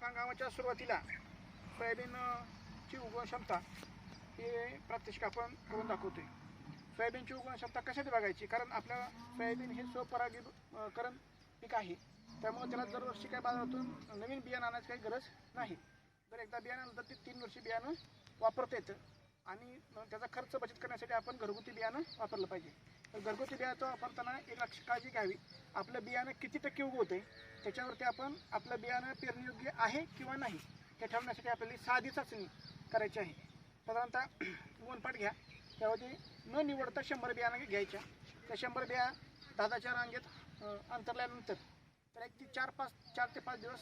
हंगामाच्या सुरुवातीला सोयाबीनची उगवण क्षमता हे प्रात्यक्षिक आपण करून दाखवतोय. सोयाबीनची उगवण क्षमता कशात बघायची, कारण आपल्या सोयाबीन हे स्वपरागीकरण पीक आहे, त्यामुळे त्याला दरवर्षी काही बाजारातून नवीन बियाणं आणायची काही गरज नाही. जर एकदा बियाणं आणलं तर ते 3 वर्षी बियाणं वापरता येतं आणि त्याचा खर्च बचत करण्यासाठी आपण घरगुती बियाणं वापरलं पाहिजे. तर घरगुती बियाणं वापरताना एक काळजी घ्यावी, आपलं बियाणं किती टक्के उगवते त्याच्यावरती आपण आपलं बियाणं पेरणीयोग्य आहे किंवा नाही हे ठरवण्यासाठी आपल्याला साधी चाचणी करायची आहे. साधारणतः उगवणपाट घ्या, त्यामध्ये न निवडता 100 बियाणं घ्यायच्या. त्या 100 बिया 10-10च्या रांगेत अंतरल्यानंतर तर एक ती 4 ते 5 दिवस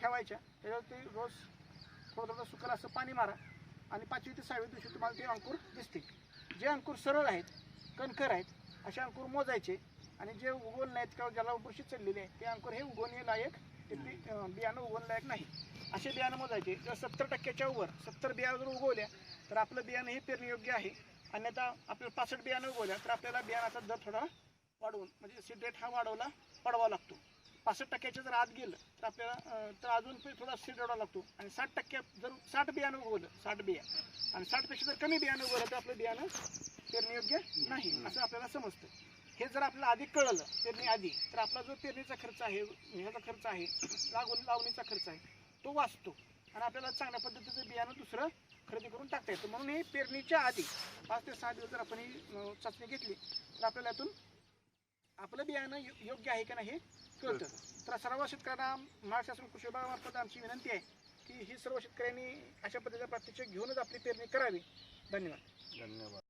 ठेवायच्या. त्याच्यावरती रोज थोडं सुकल असं पाणी मारा आणि 5वी ते 6वी दिवशी तुम्हाला ते अंकुर दिसतील. जे अंकुर सरळ आहेत, कणखर आहेत, असे अंकुर मोजायचे आणि जे उगवण नाहीत किंवा ज्याला बुरशी चढलेली आहे ते अंकुर हे उगवणे लायक, ते बियाणं उगवण लायक नाही असे बियाणं मोजायचे. जर 70%च्या वर 70 बिया जर उगवल्या तर आपलं बियाणं हे पेरणीयोग्य आहे. अन्यथा आपल्याला 65 बियाणं उगवल्या तर आपल्याला बियाणाचा दर थोडा वाढवून म्हणजे सीड रेट हा वाढवावा लागतो. 65%च्या जर आत गेलं तर आपल्याला तर अजून थोडा सीड वाढवावा लागतो. आणि 60% जर 60 बियाणं उगवलं, 60 बिया आणि 60पेक्षा जर कमी बियाणं उगवलं तर आपलं बियाणं पेरणीयोग्य नाही असं आपल्याला समजतं. हे जर आपल्याला आधी कळलं पेरणी आधी, तर आपला जो पेरणीचा खर्च आहे, ह्याचा खर्च आहे, लावणीचा खर्च आहे तो वाचतो आणि आपल्याला चांगल्या पद्धतीचं बियाणं दुसरं खरेदी करून टाकता येतं. म्हणून हे पेरणीच्या आधी 5 ते 6 दिवस जर आपण ही चाचणी घेतली तर आपल्याला यातून आपलं बियाणं योग्य आहे का नाही हे कळतं. तर सर्व शेतकऱ्यांना महाराष्ट्र शासन कृषी विभागामार्फत आमची विनंती आहे की ही सर्व शेतकऱ्यांनी अशा पद्धतीचं प्रात्यक्षिक घेऊनच आपली पेरणी करावी. धन्यवाद.